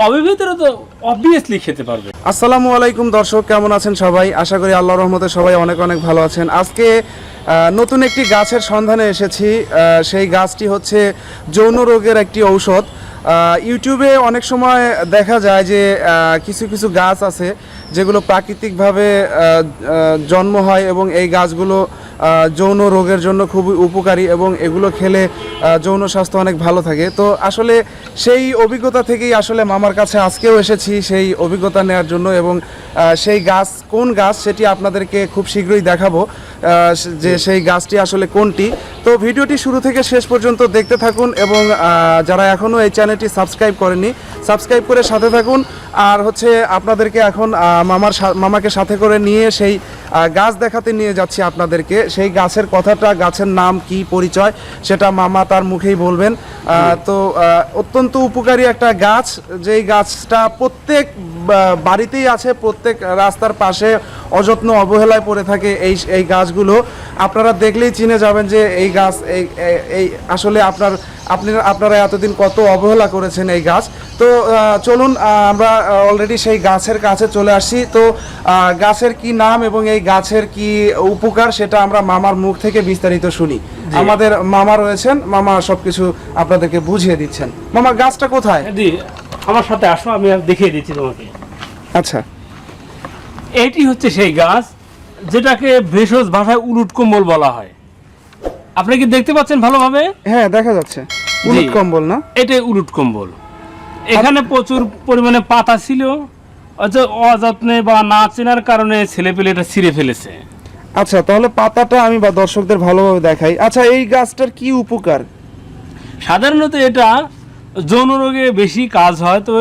অবিবাহিতরা তো অবভিয়াসলি খেতে পারবে। আসসালামু আলাইকুম দর্শক, কেমন আছেন সবাই? আশা করি আল্লাহর রহমতে সবাই অনেক অনেক ভালো আছেন। আজকে নতুন একটি গাছের সন্ধানে এসেছি। সেই গাছটি হচ্ছে যৌন রোগের একটি ঔষধ। ইউটিউবে অনেক সময় দেখা যায় যে কিছু কিছু গাছ আছে যেগুলো প্রাকৃতিকভাবে জন্ম হয় এবং এই গাছগুলো যৌন রোগের জন্য খুবই উপকারী এবং এগুলো খেলে যৌন স্বাস্থ্য অনেক ভালো থাকে। তো আসলে সেই অভিজ্ঞতা থেকেই আসলে মামার কাছে আজকেও এসেছি সেই অভিজ্ঞতা নেওয়ার জন্য, এবং সেই গাছ কোন গাছ সেটি আপনাদেরকে খুব শীঘ্রই দেখাবো যে সেই গাছটি আসলে কোনটি। তো ভিডিওটি শুরু থেকে শেষ পর্যন্ত দেখতে থাকুন এবং যারা এখনও এই চ্যানেলটি সাবস্ক্রাইব করেননি সাবস্ক্রাইব করে সাথে থাকুন। আর হচ্ছে আপনাদেরকে এখন মামাকে সাথে করে নিয়ে সেই গাছ দেখাতে নিয়ে যাচ্ছি আপনাদেরকে। সেই গাছের কথাটা, গাছের নাম কি, পরিচয় সেটা মামা তার মুখেই বলবেন। তো অত্যন্ত উপকারী একটা গাছ, যেই গাছটা প্রত্যেক বাড়িতেই আছে, প্রত্যেক রাস্তার পাশে অযত্ন অবহেলায় পড়ে থাকে এই গাছগুলো। আপনারা দেখলেই চিনে যাবেন যে এই গাছ এই আসলে আপনারা এতদিন কত অবহেলা করেছেন এই গাছ। তো চলুন আমরা অলরেডি সেই গাছের কাছে চলে আসি। তো গাছের কি নাম এবং এই গাছের কি উপকার সেটা আমরা মামার মুখ থেকে বিস্তারিত শুনি। আমাদের মামা রয়েছেন, মামা সবকিছু আপনাদেরকে বুঝিয়ে দিচ্ছেন। মামা, গাছটা কোথায়? জি, আমার সাথে আসো, আমি দেখিয়ে দিচ্ছি তোমাকে। আচ্ছা, এইটি হচ্ছে সেই গাছ যেটাকে ভেষজ ভাষায় উলুট কম্বল বলা হয়। আপনি কি দেখতে পাচ্ছেন ভালোভাবে? হ্যাঁ, দেখা যাচ্ছে। উলুট কম্বল না? এটাই উলুট কম্বল। এখানে প্রচুর পরিমাণে পাতা ছিল, অযত্নে বা না চেনার কারণে ছেলেপেলে এটা ছিঁড়ে ফেলেছে। আচ্ছা, তাহলে পাতাটা আমি বা দর্শকদের ভালোভাবে দেখাই। আচ্ছা, এই গাছটার কি উপকার? সাধারণত এটা যৌন রোগে বেশি কাজ হয়, তো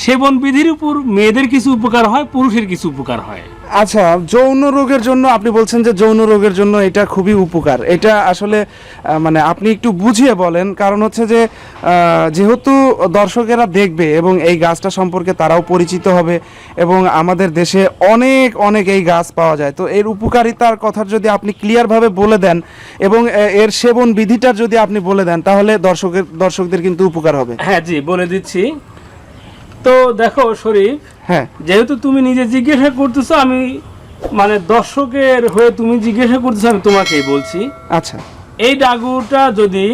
সেবন বিধির উপর মেয়েদের কিছু উপকার হয়, পুরুষের কিছু উপকার হয়। আচ্ছা, যৌন রোগের জন্য আপনি বলছেন যে যৌন রোগের জন্য এটা খুবই উপকার। এটা আসলে মানে আপনি একটু বুঝিয়ে বলেন, কারণ হচ্ছে যে যেহেতু দর্শকেরা দেখবে এবং এই গাছটা সম্পর্কে তারাও পরিচিত হবে এবং আমাদের দেশে অনেক অনেক এই গাছ পাওয়া যায়। তো এর উপকারিতার কথা যদি আপনি ক্লিয়ারভাবে বলে দেন এবং এর সেবন বিধিটা যদি আপনি বলে দেন, তাহলে দর্শকদের কিন্তু উপকার হবে। হ্যাঁ জি, বলে দিচ্ছি। তো দেখো শরীফ, হ্যাঁ, যেহেতু তুমি নিজে জিজ্ঞাসা করতেছো, আমি মানে দর্শকের হয়ে তুমি জিজ্ঞাসা করতেছো, আমি তোমাকেই বলছি। আচ্ছা, এই ডাগুটা যদি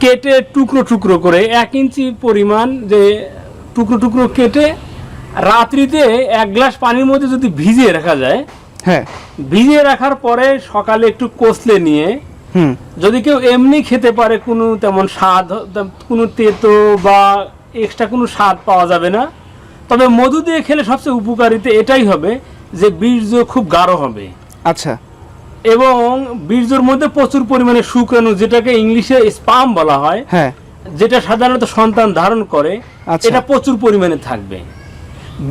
কেটে টুকরো টুকরো করে 1 ইঞ্চি পরিমাণ যে টুকরো টুকরো কেটে রাত্রিতে 1 গ্লাস পানির মধ্যে যদি ভিজিয়ে রাখা যায়, হ্যাঁ, ভিজিয়ে রাখার পরে সকালে একটু কষলে নিয়ে যদি কেউ এমনি খেতে পারে, কোনো তেমন স্বাদ, কোনো তেতো বা এক্সট্রা কোনো স্বাদ পাওয়া যাবে না। তবে মধু দিয়ে খেলে সবচেয়ে উপকারিতা এটাই হবে যে বীর্য খুব গাঢ় হবে। আচ্ছা, এবং বীর্যর মধ্যে প্রচুর পরিমাণে শুক্রাণু, যেটাকে ইংলিশে স্পাম বলা হয়, হ্যাঁ, যেটা সাধারণত সন্তান ধারণ করে, এটা প্রচুর পরিমাণে থাকবে।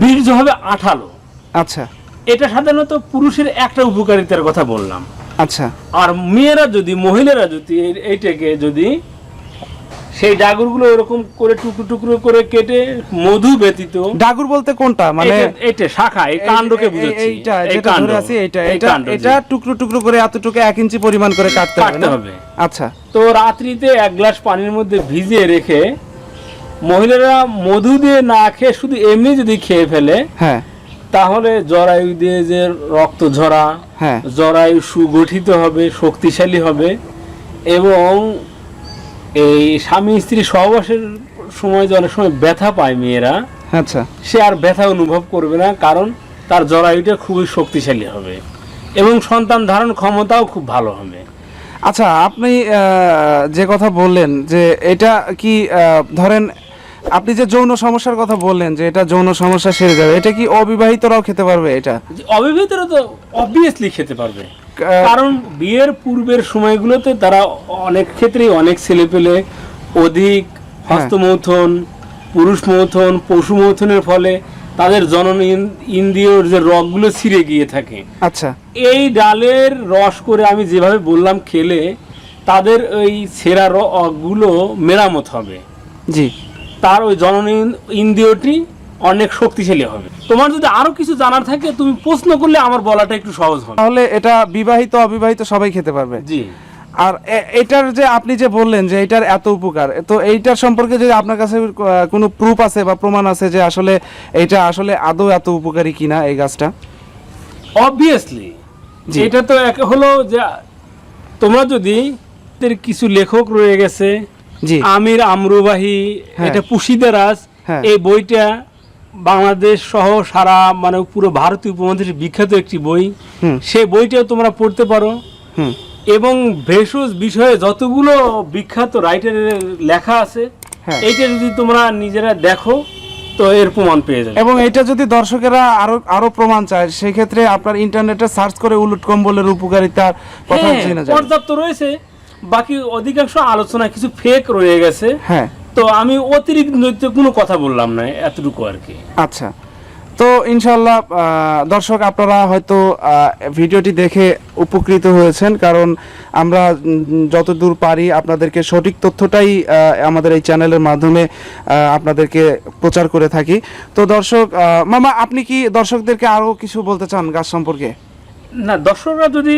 বীর্য হবে আঠালো। আচ্ছা, এটা সাধারণত পুরুষের একটা উপকারিতার কথা বললাম। আচ্ছা, আর মহিলারা যদি এইটাকে যদি সেই ডাগুরগুলো এরকম করে টুকরো টুকরো করে কেটে মধু ব্যতীত, ডাগুর বলতে কোনটা? মানে এইটা শাখা, এই কাণ্ডকে বুঝাচ্ছি। এইটা যেটা ধরে আছে, এটা টুকরো টুকরো করে এতটুকু 1 ইঞ্চি পরিমাণ করে কাটতে হবে। আচ্ছা, তো রাত্রিতে 1 গ্লাস পানির মধ্যে ভিজিয়ে রেখে মহিলারা মধু দিয়ে না খেয়ে শুধু এমনি যদি খেয়ে ফেলে, হ্যাঁ, তাহলে জরায়ু দিয়ে যে রক্ত ঝরা, হ্যাঁ, জরায়ু সুগঠিত হবে, শক্তিশালী হবে এবং এই স্বামী স্ত্রী সহবাসের সময় যে অনেক সময় ব্যথা পায় মেয়েরা, আচ্ছা, সে আর ব্যথা অনুভব করবে না, কারণ তার জরায়ুটা খুবই শক্তিশালী হবে এবং সন্তান ধারণ ক্ষমতাও খুব ভালো হবে। আচ্ছা, আপনি যে কথা বললেন যে এটা কি ধরেন আপনি যে যৌন সমস্যার কথা বললেন যে এটা যৌন সমস্যা সেরে যাবে, এটা কি অবিবাহিতরাও খেতে পারবে? এটা অবিবাহিতরা তো অবভিয়াসলি খেতে পারবে, কারণ বিয়ের পূর্বের সময়গুলোতে তারা অনেক ক্ষেত্রেই অনেক ছেলেপেলে অধিক হস্তমৈথুন, পুরুষ মৈথুন, পশু মৈথুনের ফলে তাদের জননী ইন্দ্রিয়র যে রগগুলো ছিঁড়ে গিয়ে থাকে। আচ্ছা, এই ডালের রস করে আমি যেভাবে বললাম খেলে তাদের ওই ছেঁড়া রগগুলো মেরামত হবে। জি, তার ওই জননী ইন্দ্রিয়টি অনেক শক্তিশালী হবে। তোমার যদি আরো কিছু জানার থাকে তুমি প্রশ্ন করলে আমার বলাটা একটু সহজ হবে। তাহলে এটা বিবাহিত অবিবাহিত সবাই খেতে পারবে? জি। আর এটার যে আপনি যে বললেন যে এটার এত উপকার, তো এইটার সম্পর্কে যদি আপনার কাছে কোনো প্রুফ আছে বা প্রমাণ আছে যে আসলে এটা আসলে আদৌ এত উপকারী কিনা এই গাছটা? অবভিয়াসলি জি। এটা তো এক হলো যে তোমরা যদি কিছু লেখক রয়ে গেছে, জি। আমির আমরুবাহি, হ্যাঁ। এটা পুশিদারাজ, হ্যাঁ। এই বইটা বাংলাদেশ সহ সারা মানে পুরো ভারতীয় উপমহাদেশের বিখ্যাত একটি বই। হুম। সেই বইটাও তোমরা পড়তে পারো। হুম। এবং ভেষজ বিষয়ে যতগুলো বিখ্যাত রাইটারের লেখা আছে, হ্যাঁ। এইটা যদি তোমরা নিজেরা দেখো তো এর প্রমাণ পেয়ে যাবে। এবং এটা যদি দর্শকেরা আরো প্রমাণ চায়, সেই ক্ষেত্রে আপনার ইন্টারনেটে সার্চ করে উলট কম্বলের উপকারিতার কথা হ্যাঁ, জেনে যাবে। পর্যাপ্ত রয়েছে। বাকি অধিকাংশ আলোচনা কিছু ফেক রয়ে গেছে। হ্যাঁ। তো আমি অতিরিক্ত কোনো কথা বললাম না, এতটুকু আর কি। আচ্ছা, তো ইনশাল্লাহ দর্শক আপনারা হয়তো ভিডিওটি দেখে উপকৃত হয়েছেন, কারণ আমরা যতদূর পারি আপনাদেরকে সঠিক তথ্যটাই আমাদের এই চ্যানেলের মাধ্যমে আপনাদেরকে প্রচার করে থাকি। তো দর্শক, মামা আপনি কি দর্শকদেরকে আরও কিছু বলতে চান গাছ সম্পর্কে? না, দর্শকরা যদি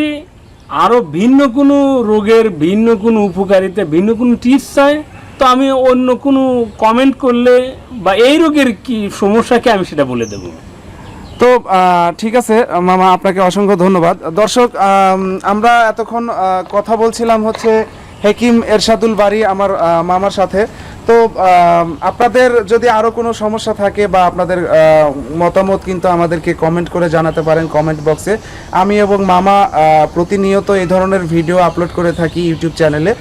আরো ভিন্ন কোনো রোগের, ভিন্ন কোনো উপকারিতা, ভিন্ন কোনো টিপস চায়, তো আমি অন্য কোনো কমেন্ট করলে বা এই রোগের কি সমস্যাকে আমি সেটা বলে দেবো। তো ঠিক আছে মামা, আপনাকে অসংখ্য ধন্যবাদ। দর্শক, আমরা এতক্ষণ কথা বলছিলাম হচ্ছে হেকিম এরশাদুল বারী আমার মামার সাথে। তো আপনাদের যদি আরও কোনো সমস্যা থাকে বা আপনাদের মতামত কিন্তু আমাদেরকে কমেন্ট করে জানাতে পারেন কমেন্ট বক্সে। আমি এবং মামা প্রতিনিয়ত এই ধরনের ভিডিও আপলোড করে থাকি ইউটিউব চ্যানেলে।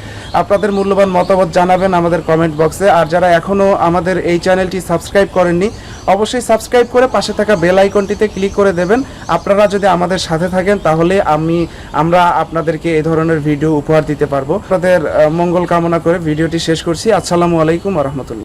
আপনাদের মূল্যবান মতামত জানাবেন আমাদের কমেন্ট বক্সে। আর যারা এখনও আমাদের এই চ্যানেলটি সাবস্ক্রাইব করেননি, অবশ্যই সাবস্ক্রাইব করে পাশে থাকা বেল আইকনটিতে ক্লিক করে দেবেন। আপনারা যদি আমাদের সাথে থাকেন তাহলে আমরা আপনাদেরকে এই ধরনের ভিডিও উপহার দিতে পারবো। আপনাদের মঙ্গল কামনা করে ভিডিওটি শেষ করছি। আসসালামু আলাইকুম ওয়া রাহমাতুল্লাহ।